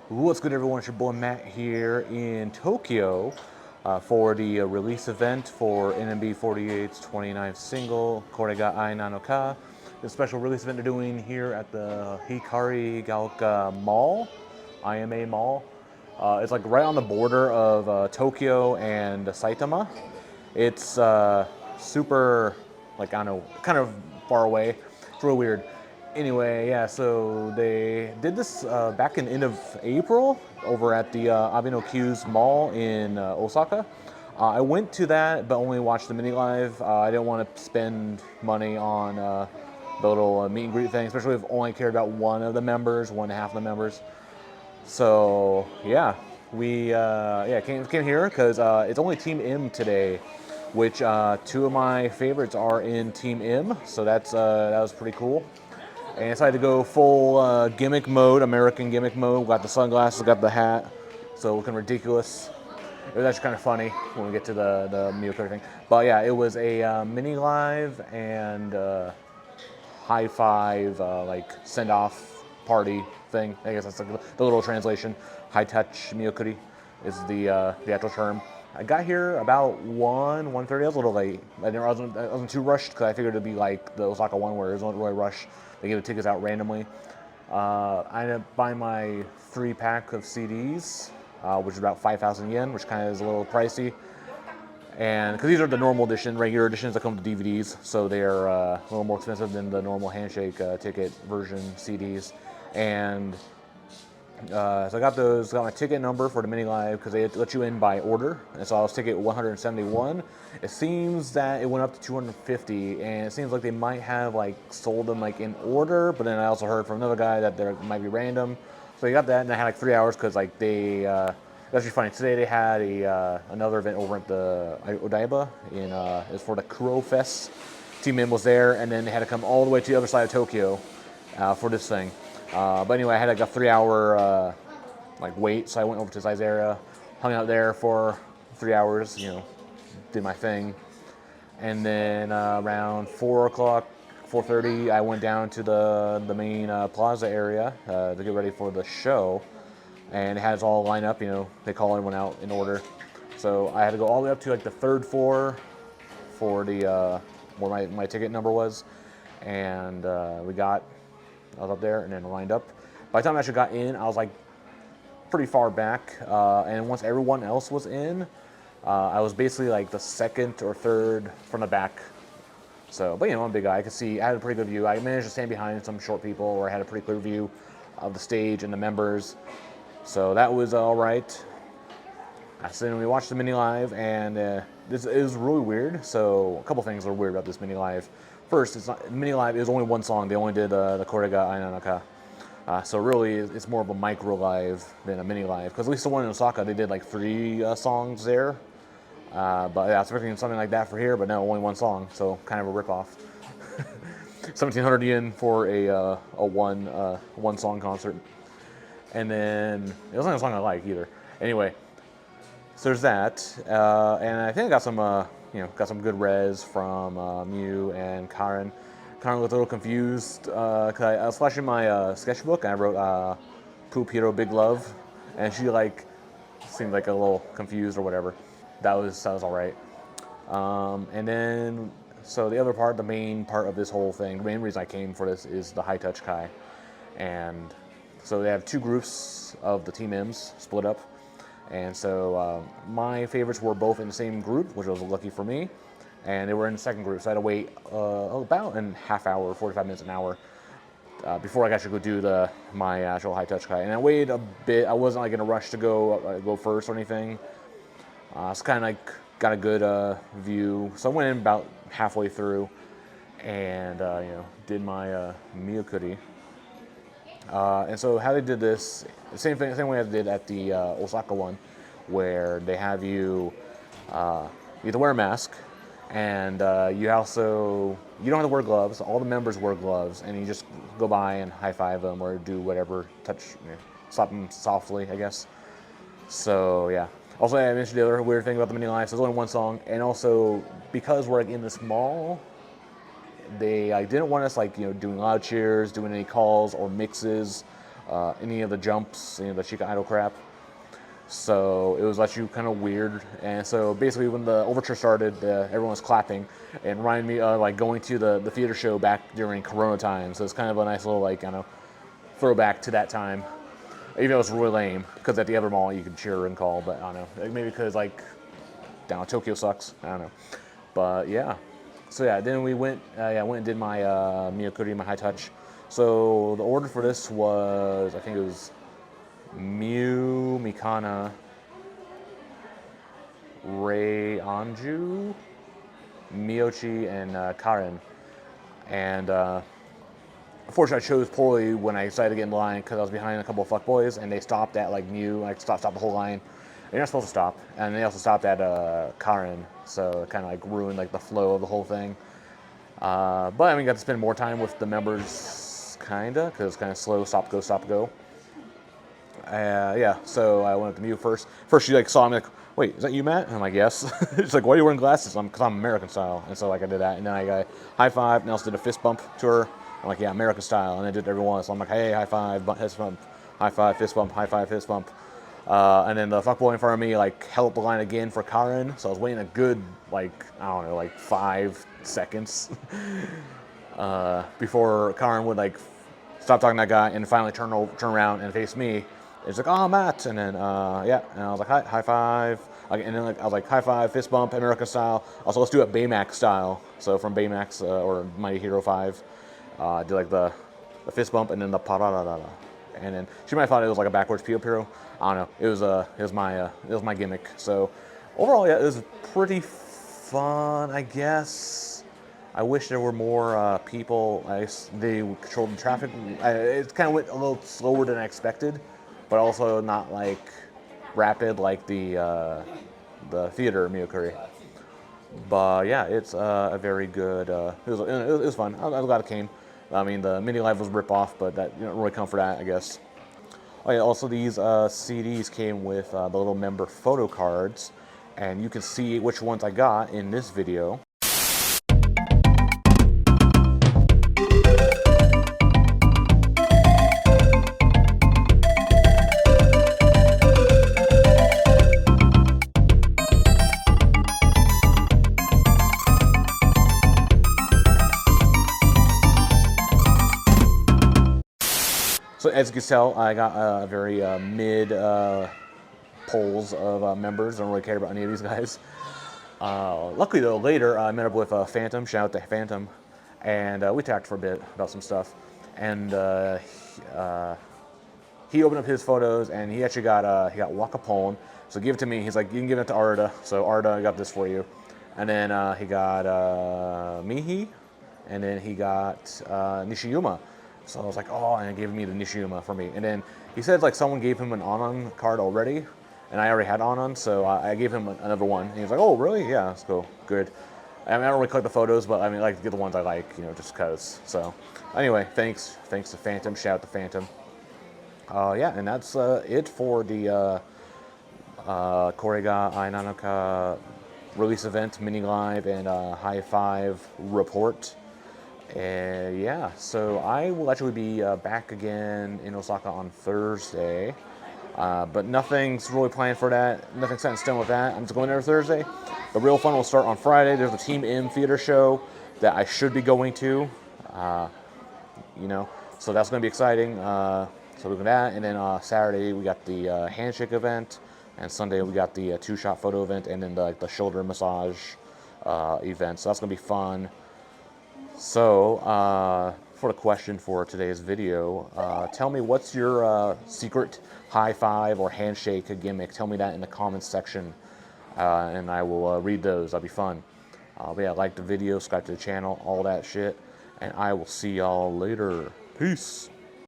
What's good, everyone? It's your boy Matt here in Tokyo for the release event for NMB 48's 29th single, Kore ga Aina no ka. The special release event they're doing here at the Hikarigaoka Mall, IMA Mall. It's like right on the border of Tokyo and Saitama. It's super, like, I don't know, kind of far away. It's real weird. Anyway, yeah, so they did this back in end of April over at the Abeno Q's Mall in Osaka. I went to that, but only watched the mini live. I didn't want to spend money on the little meet and greet thing, especially if I only cared about one of the members, one half of the members. So yeah, we came here because it's only Team M today, which two of my favorites are in Team M. So that was pretty cool. And I decided to go full gimmick mode, American gimmick mode. Got the sunglasses, got the hat, so looking ridiculous. It was actually kind of funny when we get to the meal thing. But yeah, it was a mini live and high five, like send off party thing. I guess that's like the little translation. High touch miyokuri is the actual term. I got here about 1:30. I was a little late. I wasn't too rushed because I figured it'd be like the Osaka one where it wasn't really rush. They gave the tickets out randomly. I ended up buying my 3-pack of CDs, which is about 5,000 yen, which kind of is a little pricey. And because these are the normal edition, regular editions that come with DVDs, so they're a little more expensive than the normal handshake ticket version CDs. And so I got those, got my ticket number for the mini live because they let you in by order. And so I was ticket 171. It seems that it went up to 250, and it seems like they might have like sold them like in order. But then I also heard from another guy that there might be random. So I got that, and I had like 3 hours because like they. That's actually funny. Today they had another event over at the Odaiba it's for the Kuro Fest. Team M was there, and then they had to come all the way to the other side of Tokyo for this thing. But anyway, I had like a 3 hour like wait, so I went over to Size area, hung out there for 3 hours, did my thing, and then around 4 o'clock, 4:30, I went down to the main plaza area to get ready for the show, and it has all lined up. They call everyone out in order, so I had to go all the way up to like the third floor for the where my ticket number was, and I was up there and then lined up. By the time I actually got in, I was like pretty far back, and once everyone else was in, I was basically like the second or third from the back. So, but I'm a big guy. I had a pretty good view. I managed to stand behind some short people where I had a pretty clear view of the stage and the members. So that was all right. We watched the mini live, and this is really weird. So a couple things are weird about this mini live. First, it's not mini live. It was only one song. They only did the Kore ga Aina no ka. So really, it's more of a micro live than a mini live. Because at least the one in Osaka, they did like 3 songs there. But yeah, I was expecting something like that for here, but no, only one song. So kind of a ripoff. 1,700 yen for a one song concert. And then it wasn't a song I like either. Anyway, so there's that, and I think I got some good res from Mew and Karen. Karen looked a little confused because I was flashing my sketchbook and I wrote "Poop Hero Big Love," and she like seemed like a little confused or whatever. That was all right. And then so the other part, the main part of this whole thing, the main reason I came for this is the high touch Kai, and so they have 2 groups of the Team M's split up. And so my favorites were both in the same group, which was lucky for me. And they were in the second group, so I had to wait about a half hour, 45 minutes, an hour, before I could actually go do my actual high touch Kai. And I waited a bit. I wasn't like in a rush to go first or anything. It's kind of like got a good view. So I went in about halfway through, and did my miyokuri. And so how they did this, same way I did at the Osaka one, where they have you have to wear a mask, and you don't have to wear gloves. All the members wear gloves, and you just go by and high five them or do whatever, slap them softly, I guess. So yeah. Also, I mentioned the other weird thing about the mini live. So there's only one song, and also because we're like in this mall, they didn't want us doing loud cheers, doing any calls or mixes any of the jumps, any of the Chica Idol crap. So it was actually kind of weird. And so basically when the overture started, everyone was clapping and reminded me of like going to the theater show back during Corona time. So it's kind of a nice little like, throwback to that time. Even though it was really lame, because at the other mall you could cheer and call, but I don't know. Maybe because like, down Tokyo sucks. I don't know. But yeah. So yeah, then we went, I went and did my Miyakuri, my high touch. So the order for this was, I think it was Mew, Mikana, Rei Anju, Miyochi, and Karen. And unfortunately, I chose poorly when I decided to get in line because I was behind a couple of fuckboys, and they stopped at like Mew. I stopped the whole line. And you're not supposed to stop. And they also stopped at Karen, so it kind of like ruined like the flow of the whole thing. But I mean, got to spend more time with the members, kinda, because it's kind of slow, stop, go. Yeah, so I went with the Mew first. First, she like saw me like, wait, is that you, Matt? And I'm like, yes. She's like, why are you wearing glasses? Because I'm American style. And so like I did that, and then I got high five, and I also did a fist bump to her. I'm like, yeah, American style, and I did it every once. So I'm like, hey, high five, fist bump, high five, fist bump, high five, fist bump. And then the fuckboy in front of me like held up the line again for Karen. So I was waiting a good like, I don't know, like 5 seconds before Karen would like stop talking to that guy and finally turn around and face me. It's like, oh, Matt, and then yeah, and I was like, high five, and then like I was like, high five, fist bump, American style. Also, let's do it Baymax style. So from Baymax or Mighty Hero 5, did like the fist bump and then the pararara, and then she might have thought it was like a backwards Pio. I don't know. It was my gimmick. So overall, yeah, it was pretty fun, I guess. I wish there were more people. They controlled the traffic. It kind of went a little slower than I expected, but also not like rapid like the theater Miyakuri. But yeah, it's a very good. It was fun. I'm glad it came. I mean, the mini live was rip off, but that you don't really come for that, I guess. Oh yeah, also these CDs came with the little member photo cards, and you can see which ones I got in this video. So as you can tell, I got a very mid polls of members. I don't really care about any of these guys. Luckily though, later I met up with Phantom. Shout out to Phantom, and we talked for a bit about some stuff. And he opened up his photos, and he actually got Waka Pone. So give it to me. He's like, you can give it to Arda. So Arda, I got this for you. And then he got Mihi, and then he got Nishiyuma. So I was like, oh, and he gave me the Nishiyuma for me. And then he said like someone gave him an Anon card already, and I already had Anon, so I gave him another one. And he was like, oh, really? Yeah, that's cool, good. I mean, I don't really collect the photos, but I mean, I like to get the ones I like, just cause. So anyway, thanks to Phantom. Shout out to Phantom. Yeah, and that's it for the Kore ga Aina no Ka release event, mini live, and high five report. Yeah, so I will actually be back again in Osaka on Thursday, but nothing's really planned for that. Nothing's set in stone with that. I'm just going there Thursday. The real fun will start on Friday. There's a Team M theater show that I should be going to, so that's going to be exciting. So we're doing that, and then Saturday we got the handshake event, and Sunday we got the two-shot photo event, and then the shoulder massage event. So that's going to be fun. So, for the question for today's video, tell me what's your secret high five or handshake gimmick. Tell me that in the comments section, and I will read those. That'll be fun. But yeah, like the video, subscribe to the channel, all that shit, and I will see y'all later. Peace.